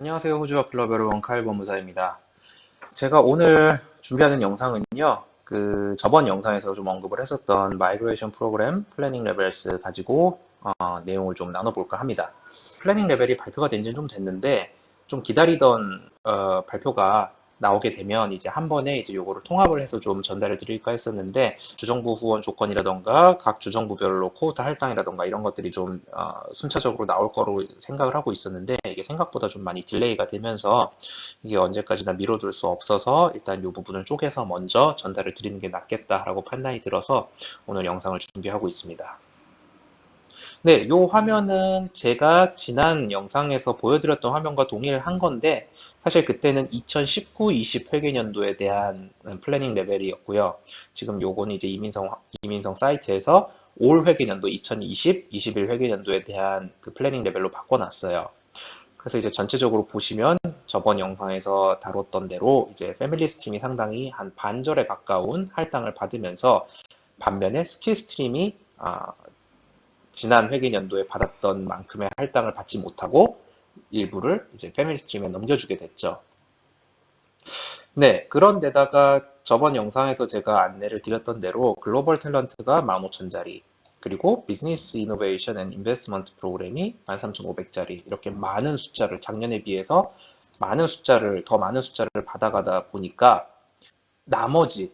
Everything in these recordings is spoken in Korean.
안녕하세요. 호주와 클럽 여러분, 카일 법무사입니다. 제가 오늘 준비하는 영상은요, 저번 영상에서 좀 언급을 했었던 마이그레이션 프로그램 플래닝 레벨스 가지고 내용을 좀 나눠볼까 합니다. 플래닝 레벨이 발표가 된 지는 좀 됐는데, 좀 기다리던 발표가 나오게 되면 이제 한 번에 이제 요거를 통합을 해서 좀 전달을 드릴까 했었는데, 주정부 후원 조건이라던가 각 주정부별로 쿼ota 할당이라던가 이런 것들이 좀 순차적으로 나올 거로 생각을 하고 있었는데, 이게 생각보다 좀 많이 딜레이가 되면서 이게 언제까지나 미뤄둘 수 없어서 일단 이 부분을 쪼개서 먼저 전달을 드리는 게 낫겠다라고 판단이 들어서 오늘 영상을 준비하고 있습니다. 네, 요 화면은 제가 지난 영상에서 보여드렸던 화면과 동일한 건데, 사실 그때는 2019-20 회계년도에 대한 플래닝 레벨이었고요. 지금 요거는 이제 이민성 사이트에서 올 회계년도 2020-21 회계년도에 대한 그 플래닝 레벨로 바꿔놨어요. 그래서 이제 전체적으로 보시면 저번 영상에서 다뤘던 대로 이제 패밀리 스트림이 상당히 한 반절에 가까운 할당을 받으면서, 반면에 스킬 스트림이 지난 회계연도에 받았던 만큼의 할당을 받지 못하고 일부를 이제 패밀리 스트림에 넘겨주게 됐죠. 네, 그런데다가 저번 영상에서 제가 안내를 드렸던 대로 글로벌 탤런트가 15,000짜리, 그리고 비즈니스 이노베이션 앤 인베스트먼트 프로그램이 13,500짜리, 이렇게 많은 숫자를, 작년에 비해서 더 많은 숫자를 받아가다 보니까 나머지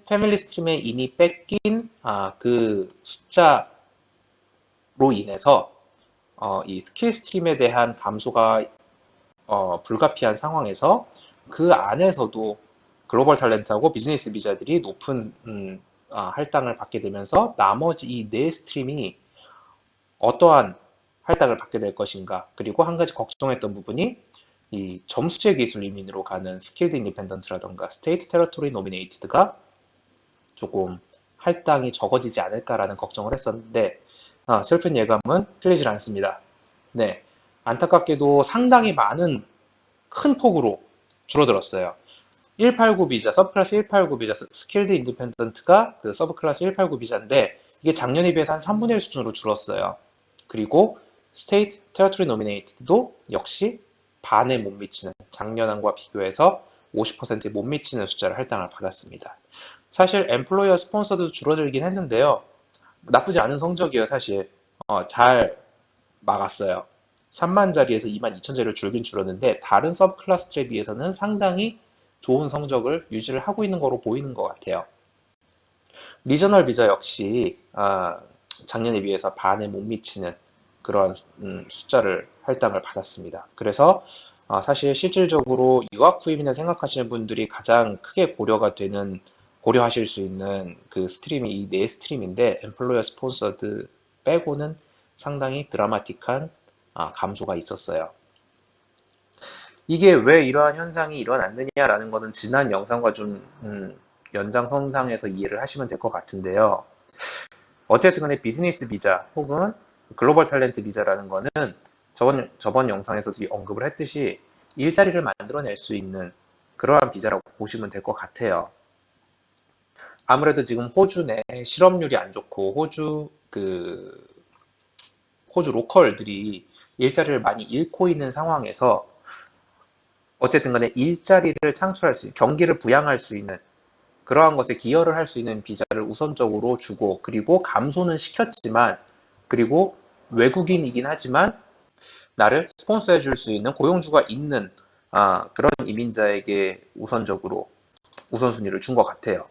패밀리 스트림에 이미 뺏긴 그 숫자로 인해서 이 스킬 스트림에 대한 감소가 불가피한 상황에서, 그 안에서도 글로벌 탤런트하고 비즈니스 비자들이 높은 할당을 받게 되면서 나머지 이 네 스트림이 어떠한 할당을 받게 될 것인가, 그리고 한 가지 걱정했던 부분이 이 점수제 기술 이민으로 가는 스킬드 인디펜던트라던가 스테이트 테러토리 노미네이티드가 조금 할당이 적어지지 않을까라는 걱정을 했었는데, 슬픈 예감은 틀리질 않습니다. 네, 안타깝게도 상당히 많은 큰 폭으로 줄어들었어요. 189 비자, 서브클래스 189 비자, 스킬드 인디펜던트가 그 서브클래스 189 비자인데, 이게 작년에 비해서 한 3분의 1 수준으로 줄었어요. 그리고 스테이트 테리토리 노미네이트도 역시 반에 못 미치는, 작년과 비교해서 50%에 못 미치는 숫자를 할당을 받았습니다. 사실 엠플로이어 스폰서도 줄어들긴 했는데요. 나쁘지 않은 성적이에요, 사실. 잘 막았어요. 3만짜리에서 22,000짜리로 줄긴 줄었는데, 다른 서브클래스들에 비해서는 상당히 좋은 성적을 유지를 하고 있는 거로 보이는 것 같아요. 리저널 비자 역시 작년에 비해서 반에 못 미치는 그런 숫자를 할당을 받았습니다. 그래서 사실 실질적으로 유학 후임이나 생각하시는 분들이 가장 크게 고려하실 수 있는 그 스트림이 이 네 스트림인데, 엠플로이어 스폰서드 빼고는 상당히 드라마틱한 감소가 있었어요. 이게 왜 이러한 현상이 일어났느냐라는 것은 지난 영상과 좀 연장선상에서 이해를 하시면 될 것 같은데요. 어쨌든 간에 비즈니스 비자 혹은 글로벌 탤런트 비자라는 거는 저번 영상에서도 언급을 했듯이 일자리를 만들어낼 수 있는 그러한 비자라고 보시면 될 것 같아요. 아무래도 지금 호주 내 실업률이 안 좋고 호주 로컬들이 일자리를 많이 잃고 있는 상황에서, 어쨌든 간에 일자리를 창출할 수 있는, 경기를 부양할 수 있는 그러한 것에 기여를 할 수 있는 비자를 우선적으로 주고, 그리고 감소는 시켰지만, 그리고 외국인이긴 하지만 나를 스폰서해 줄 수 있는 고용주가 있는 그런 이민자에게 우선순위를 준 것 같아요.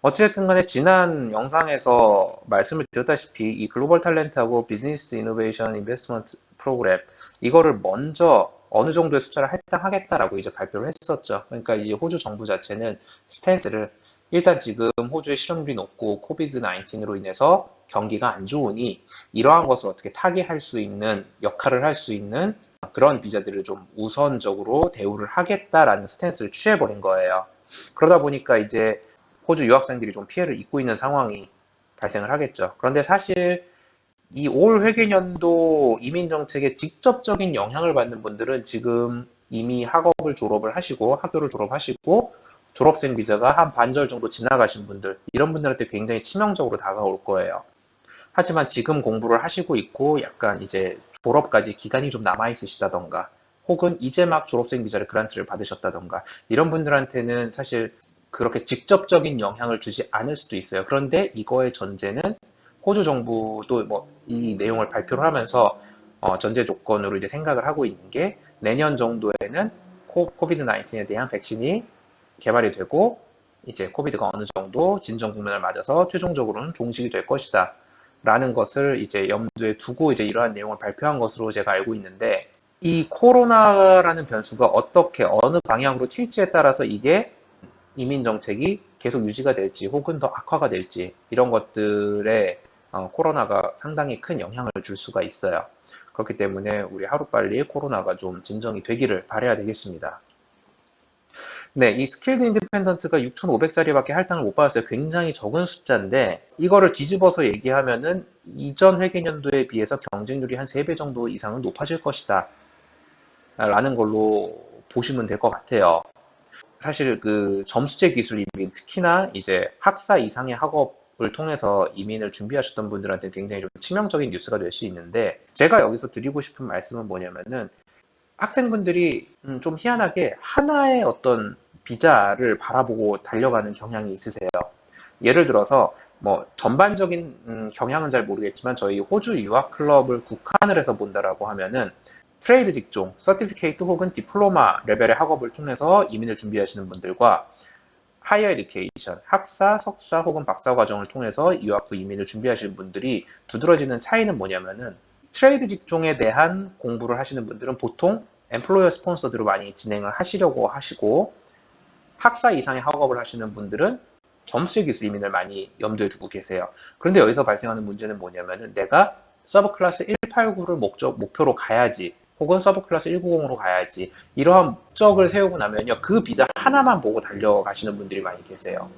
어쨌든 간에 지난 영상에서 말씀을 드렸다시피 이 글로벌 탤런트하고 비즈니스 이노베이션 인베스트먼트 프로그램, 이거를 먼저 어느 정도의 숫자를 할당하겠다라고 이제 발표를 했었죠. 그러니까 이제 호주 정부 자체는 스탠스를, 일단 지금 호주의 실업률이 높고 코비드 19으로 인해서 경기가 안 좋으니 이러한 것을 어떻게 타개할 수 있는, 역할을 할 수 있는 그런 비자들을 좀 우선적으로 대우를 하겠다라는 스탠스를 취해버린 거예요. 그러다 보니까 이제 호주 유학생들이 좀 피해를 입고 있는 상황이 발생을 하겠죠. 그런데 사실 이 올 회계연도 이민 정책에 직접적인 영향을 받는 분들은 지금 이미 학교를 졸업하시고 졸업생 비자가 한 반절 정도 지나가신 분들, 이런 분들한테 굉장히 치명적으로 다가올 거예요. 하지만 지금 공부를 하시고 있고 약간 이제 졸업까지 기간이 좀 남아 있으시다던가 혹은 이제 막 졸업생 비자를 그란트를 받으셨다던가 이런 분들한테는 사실 그렇게 직접적인 영향을 주지 않을 수도 있어요. 그런데 이거의 전제는 호주 정부도 뭐 이 내용을 발표를 하면서 전제 조건으로 이제 생각을 하고 있는 게 내년 정도에는 코비드 19에 대한 백신이 개발이 되고 이제 코비드가 어느 정도 진정 국면을 맞아서 최종적으로는 종식이 될 것이다. 라는 것을 이제 염두에 두고 이제 이러한 내용을 발표한 것으로 제가 알고 있는데 이 코로나라는 변수가 어떻게 어느 방향으로 튈지에 따라서 이게 이민 정책이 계속 유지가 될지 혹은 더 악화가 될지 이런 것들에 코로나가 상당히 큰 영향을 줄 수가 있어요. 그렇기 때문에 우리 하루빨리 코로나가 좀 진정이 되기를 바라야 되겠습니다. 네, 이 스킬드 인디펜던트가 6,500짜리밖에 할당을 못 받았어요. 굉장히 적은 숫자인데 이거를 뒤집어서 얘기하면은 이전 회계년도에 비해서 경쟁률이 한 3배 정도 이상은 높아질 것이다 라는 걸로 보시면 될 것 같아요. 사실 그 점수제 기술 이민, 특히나 이제 학사 이상의 학업을 통해서 이민을 준비하셨던 분들한테 굉장히 좀 치명적인 뉴스가 될 수 있는데 제가 여기서 드리고 싶은 말씀은 뭐냐면은 학생분들이 좀 희한하게 하나의 어떤 비자를 바라보고 달려가는 경향이 있으세요. 예를 들어서 뭐 전반적인 경향은 잘 모르겠지만 저희 호주 유학 클럽을 국한을 해서 본다라고 하면은 트레이드 직종, 서티피케이트 혹은 디플로마 레벨의 학업을 통해서 이민을 준비하시는 분들과 하이어 에듀케이션, 학사, 석사 혹은 박사 과정을 통해서 유학 후 이민을 준비하시는 분들이 두드러지는 차이는 뭐냐면은 트레이드 직종에 대한 공부를 하시는 분들은 보통 엠플로이어 스폰서드로 많이 진행을 하시려고 하시고 학사 이상의 학업을 하시는 분들은 점수의 기술 이민을 많이 염두에 두고 계세요. 그런데 여기서 발생하는 문제는 뭐냐면은 내가 서브 클래스 189를 목표로 가야지 혹은 서브 클래스 190으로 가야지 이러한 목적을 세우고 나면요 그 비자 하나만 보고 달려가시는 분들이 많이 계세요.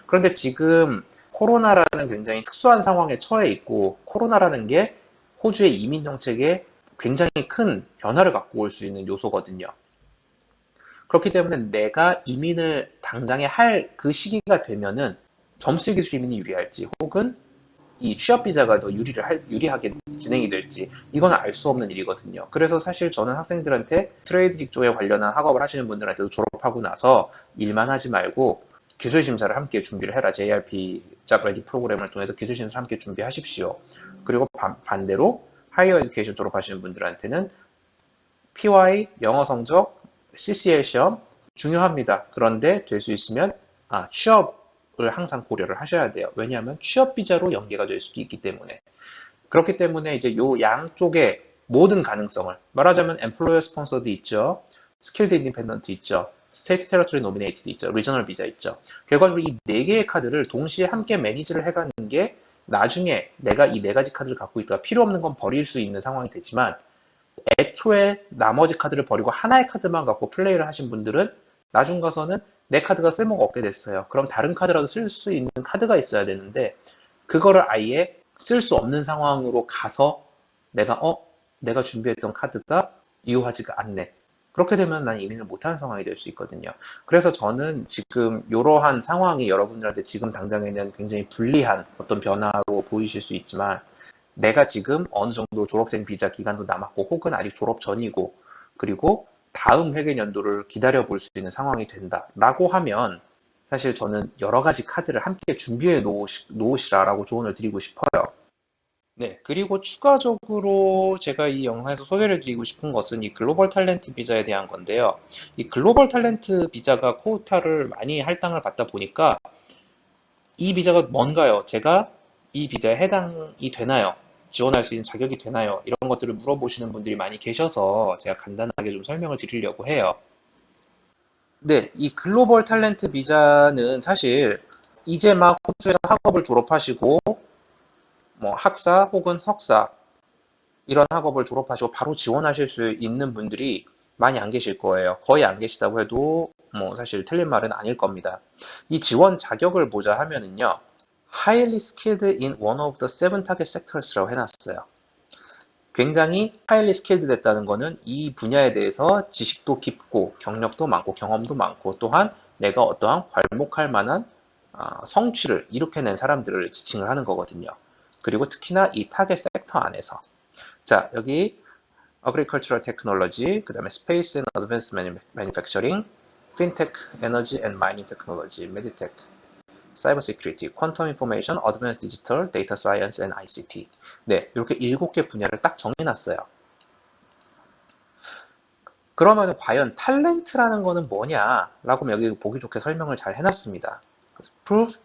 그런데 지금 코로나라는 굉장히 특수한 상황에 처해 있고 코로나라는 게 호주의 이민 정책에 굉장히 큰 변화를 갖고 올 수 있는 요소거든요. 그렇기 때문에 내가 이민을 당장에 할 그 시기가 되면은 점수 기술 이민이 유리할지 혹은 이 취업 비자가 더 유리하게 진행이 될지 이건 알 수 없는 일이거든요. 그래서 사실 저는 학생들한테 트레이드 직종에 관련한 학업을 하시는 분들한테도 졸업하고 나서 일만 하지 말고 기술 심사를 함께 준비를 해라. JRP 잡 레디 프로그램을 통해서 기술 심사를 함께 준비하십시오. 그리고 반대로 하이어 에듀케이션 졸업하시는 분들한테는 PY, 영어 성적, CCL 시험 중요합니다. 그런데 될 수 있으면 취업을 항상 고려를 하셔야 돼요. 왜냐하면 취업 비자로 연계가 될 수도 있기 때문에. 그렇기 때문에 이제 요 양쪽의 모든 가능성을 말하자면 엠플로이어 스폰서드 있죠. 스킬드 인디펜던트 있죠. 스테이트 테리토리 노미네이티드 있죠. 리저널 비자 있죠. 결과적으로 이 네 개의 카드를 동시에 함께 매니지를 해가는 게 나중에 내가 이 네 가지 카드를 갖고 있다가 필요 없는 건 버릴 수 있는 상황이 되지만 애초에 나머지 카드를 버리고 하나의 카드만 갖고 플레이를 하신 분들은 나중 가서는 내 카드가 쓸모가 없게 됐어요. 그럼 다른 카드라도 쓸 수 있는 카드가 있어야 되는데 그거를 아예 쓸 수 없는 상황으로 가서 내가 준비했던 카드가 유효하지가 않네. 그렇게 되면 난 이민을 못하는 상황이 될 수 있거든요. 그래서 저는 지금 이러한 상황이 여러분들한테 지금 당장에는 굉장히 불리한 어떤 변화로 보이실 수 있지만 내가 지금 어느 정도 졸업생 비자 기간도 남았고 혹은 아직 졸업 전이고 그리고 다음 회계연도를 기다려 볼 수 있는 상황이 된다라고 하면 사실 저는 여러 가지 카드를 함께 준비해 놓으시라라고 조언을 드리고 싶어요. 네, 그리고 추가적으로 제가 이 영상에서 소개를 드리고 싶은 것은 이 글로벌 탤런트 비자에 대한 건데요. 이 글로벌 탤런트 비자가 코타를 많이 할당을 받다 보니까 이 비자가 뭔가요? 제가 이 비자에 해당이 되나요? 지원할 수 있는 자격이 되나요? 이런 것들을 물어보시는 분들이 많이 계셔서 제가 간단하게 좀 설명을 드리려고 해요. 네, 이 글로벌 탤런트 비자는 사실 이제 막 호주에서 학업을 졸업하시고 뭐 학사 혹은 석사 이런 학업을 졸업하시고 바로 지원하실 수 있는 분들이 많이 안 계실 거예요. 거의 안 계시다고 해도 뭐 사실 틀린 말은 아닐 겁니다. 이 지원 자격을 보자 하면은요. highly skilled in one of the seven target sectors라고 해놨어요. 굉장히 highly skilled 됐다는 거는 이 분야에 대해서 지식도 깊고 경력도 많고 경험도 많고 또한 내가 어떠한 괄목할 만한 성취를 이룩해낸 사람들을 지칭을 하는 거거든요. 그리고 특히나 이 타겟 섹터 안에서. 자, 여기 Agricultural Technology, 그 다음에 Space and Advanced Manufacturing, Fintech, Energy and Mining Technology, Medtech, Cyber Security, Quantum Information, Advanced Digital, Data Science and ICT. 네, 이렇게 7개 분야를 딱 정해놨어요. 그러면 과연 탤런트라는 거는 뭐냐라고 여기 보기 좋게 설명을 잘 해놨습니다. Prove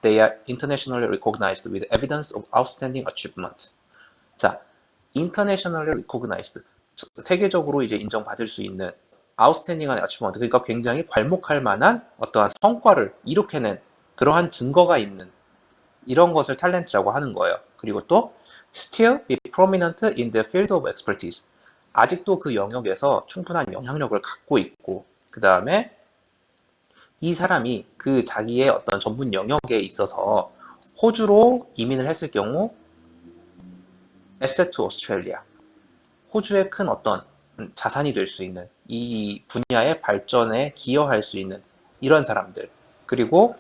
they are internationally recognized with evidence of outstanding achievement. 자, internationally recognized, 세계적으로 이제 인정받을 수 있는 outstanding한 achievement, 그러니까 굉장히 괄목할 만한 어떠한 성과를 이룩해낸 그러한 증거가 있는 이런 것을 탤런트라고 하는 거예요. 그리고 또 still be prominent in the field of expertise. 아직도 그 영역에서 충분한 영향력을 갖고 있고, 그 다음에 이 사람이 그 자기의 어떤 전문 영역에 있어서 호주로 이민을 했을 경우 asset to Australia, 호주의 큰 어떤 자산이 될 수 있는 이 분야의 발전에 기여할 수 있는 이런 사람들, 그리고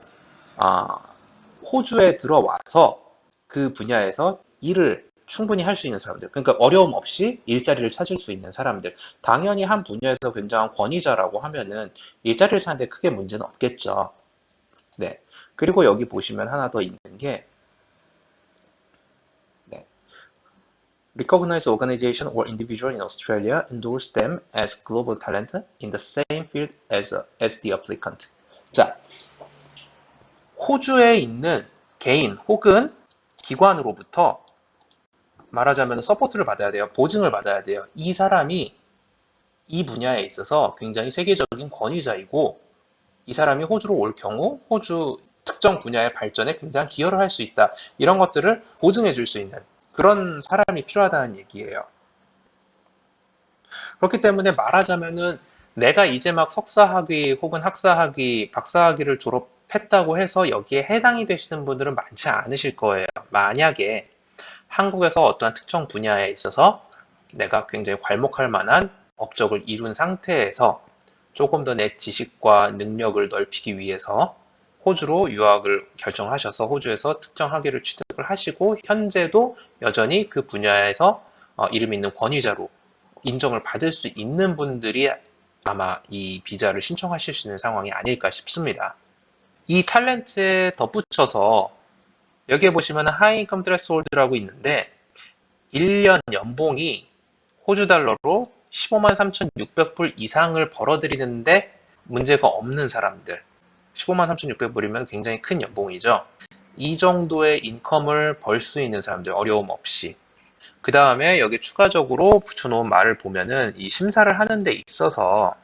호주에 들어와서 그 분야에서 일을 충분히 할 수 있는 사람들, 그러니까 어려움 없이 일자리를 찾을 수 있는 사람들. 당연히 한 분야에서 굉장한 권위자라고 하면은 일자리를 찾는데 크게 문제는 없겠죠. 네. 그리고 여기 보시면 하나 더 있는 게, 네. Recognized organization or individual in Australia endorse them as global talent in the same field as the applicant. 자, 호주에 있는 개인 혹은 기관으로부터 말하자면 서포트를 받아야 돼요. 보증을 받아야 돼요. 이 사람이 이 분야에 있어서 굉장히 세계적인 권위자이고, 이 사람이 호주로 올 경우 호주 특정 분야의 발전에 굉장히 기여를 할 수 있다. 이런 것들을 보증해 줄 수 있는 그런 사람이 필요하다는 얘기예요. 그렇기 때문에 말하자면은 내가 이제 막 석사학위 혹은 학사학위, 박사학위를 졸업했다고 해서 여기에 해당이 되시는 분들은 많지 않으실 거예요. 만약에 한국에서 어떠한 특정 분야에 있어서 내가 굉장히 괄목할 만한 업적을 이룬 상태에서 조금 더 내 지식과 능력을 넓히기 위해서 호주로 유학을 결정하셔서 호주에서 특정 학위를 취득을 하시고 현재도 여전히 그 분야에서 이름 있는 권위자로 인정을 받을 수 있는 분들이 아마 이 비자를 신청하실 수 있는 상황이 아닐까 싶습니다. 이 탤런트에 덧붙여서 여기에 보시면 하이 인컴 트레스홀드라고 있는데 1년 연봉이 호주 달러로 15만 3,600불 이상을 벌어들이는데 문제가 없는 사람들, 15만 3,600불이면 굉장히 큰 연봉이죠. 이 정도의 인컴을 벌 수 있는 사람들, 어려움 없이. 그 다음에 여기 추가적으로 붙여놓은 말을 보면은 이 심사를 하는 데 있어서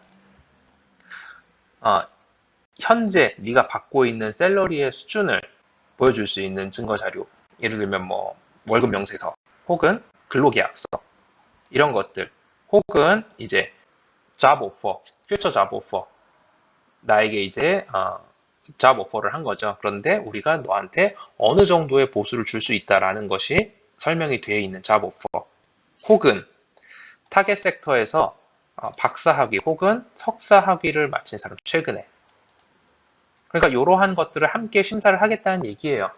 현재 네가 받고 있는 샐러리의 수준을 보여줄 수 있는 증거 자료, 예를 들면 뭐 월급 명세서 혹은 근로계약서 이런 것들, 혹은 이제 job offer, future job offer, 나에게 이제 job offer를 한 거죠. 그런데 우리가 너한테 어느 정도의 보수를 줄 수 있다라는 것이 설명이 되어 있는 job offer, 혹은 타겟 섹터에서 박사학위 혹은 석사학위를 마친 사람 최근에, 그러니까 이러한 것들을 함께 심사를 하겠다는 얘기예요.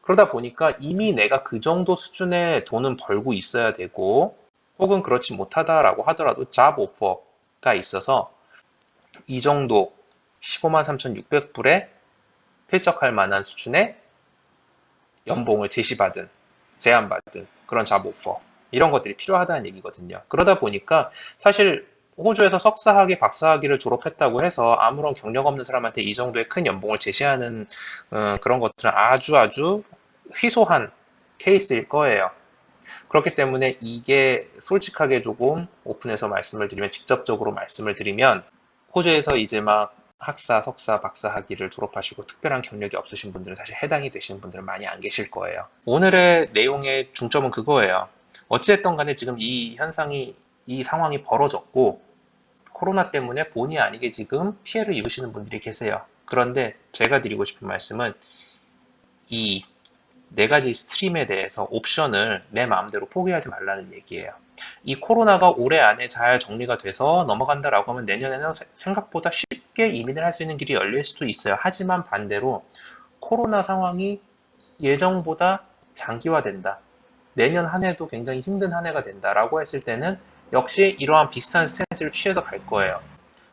그러다 보니까 이미 내가 그 정도 수준의 돈은 벌고 있어야 되고, 혹은 그렇지 못하다라고 하더라도 job offer가 있어서 이 정도 15만 3,600불에 필적할 만한 수준의 연봉을 제안받은 그런 job offer, 이런 것들이 필요하다는 얘기거든요. 그러다 보니까 사실 호주에서 석사학위, 박사학위를 졸업했다고 해서 아무런 경력 없는 사람한테 이 정도의 큰 연봉을 제시하는 그런 것들은 아주 희소한 케이스일 거예요. 그렇기 때문에 이게 솔직하게 조금 오픈해서 말씀을 드리면, 직접적으로 말씀을 드리면, 호주에서 이제 막 학사, 석사, 박사 학위를 졸업하시고 특별한 경력이 없으신 분들은 사실 해당이 되시는 분들은 많이 안 계실 거예요. 오늘의 내용의 중점은 그거예요. 어찌됐든 간에 지금 이 현상이, 이 상황이 벌어졌고, 코로나 때문에 본의 아니게 지금 피해를 입으시는 분들이 계세요. 그런데 제가 드리고 싶은 말씀은 이 네 가지 스트림에 대해서 옵션을 내 마음대로 포기하지 말라는 얘기예요. 이 코로나가 올해 안에 잘 정리가 돼서 넘어간다라고 하면 내년에는 생각보다 쉽게 이민을 할 수 있는 길이 열릴 수도 있어요. 하지만 반대로 코로나 상황이 예정보다 장기화된다. 내년 한 해도 굉장히 힘든 한 해가 된다라고 했을 때는 역시 이러한 비슷한 스탠스를 취해서 갈 거예요.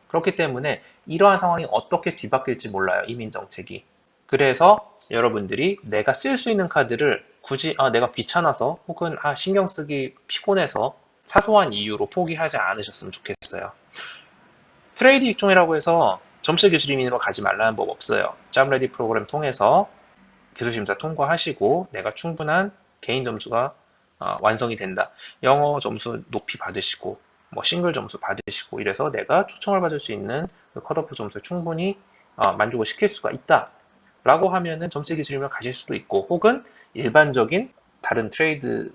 그렇기 때문에 이러한 상황이 어떻게 뒤바뀔지 몰라요. 이민 정책이. 그래서 여러분들이 내가 쓸 수 있는 카드를 굳이 내가 귀찮아서 혹은 신경 쓰기 피곤해서 사소한 이유로 포기하지 않으셨으면 좋겠어요. 트레이드 직종이라고 해서 점수 기술 이민으로 가지 말라는 법 없어요. 잡레디 프로그램 통해서 기술심사 통과하시고 내가 충분한 개인 점수가 완성이 된다. 영어 점수 높이 받으시고 뭐 싱글 점수 받으시고 이래서 내가 초청을 받을 수 있는 그 컷오프 점수에 충분히 만족을 시킬 수가 있다. 라고 하면은 점수 기술이면 가실 수도 있고 혹은 일반적인 다른 트레이드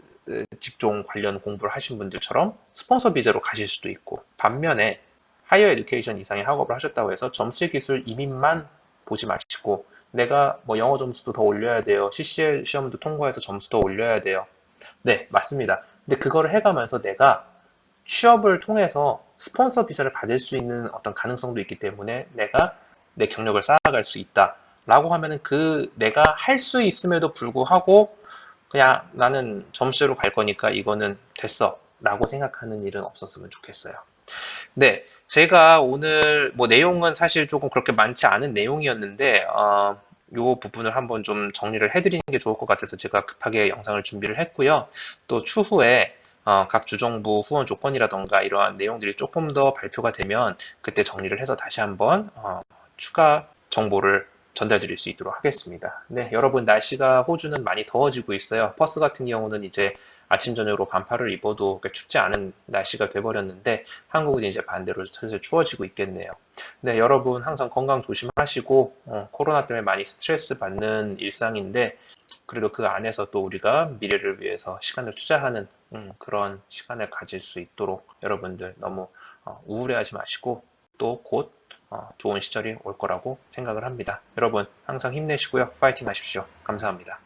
직종 관련 공부를 하신 분들처럼 스폰서 비자로 가실 수도 있고 반면에 하이어 에듀케이션 이상의 학업을 하셨다고 해서 점수 기술 이민만 보지 마시고 내가 뭐 영어 점수도 더 올려야 돼요. CCL 시험도 통과해서 점수 더 올려야 돼요. 네, 맞습니다. 근데 그거를 해가면서 내가 취업을 통해서 스폰서 비자를 받을 수 있는 어떤 가능성도 있기 때문에 내가 내 경력을 쌓아갈 수 있다. 라고 하면은 내가 할 수 있음에도 불구하고 그냥 나는 점수로 갈 거니까 이거는 됐어. 라고 생각하는 일은 없었으면 좋겠어요. 네, 제가 오늘 뭐 내용은 사실 조금 그렇게 많지 않은 내용이었는데 요 부분을 한번 좀 정리를 해드리는 게 좋을 것 같아서 제가 급하게 영상을 준비를 했고요. 또 추후에 각 주정부 후원 조건이라던가 이러한 내용들이 조금 더 발표가 되면 그때 정리를 해서 다시 한번 추가 정보를 전달드릴 수 있도록 하겠습니다. 네, 여러분 날씨가 호주는 많이 더워지고 있어요. 퍼스 같은 경우는 이제 아침 저녁으로 반팔을 입어도 춥지 않은 날씨가 돼버렸는데 한국은 이제 반대로 슬슬 추워지고 있겠네요. 네, 여러분 항상 건강 조심하시고 코로나 때문에 많이 스트레스 받는 일상인데 그래도 그 안에서 또 우리가 미래를 위해서 시간을 투자하는 그런 시간을 가질 수 있도록 여러분들 너무 우울해하지 마시고 또 곧 좋은 시절이 올 거라고 생각을 합니다. 여러분 항상 힘내시고요. 파이팅 하십시오. 감사합니다.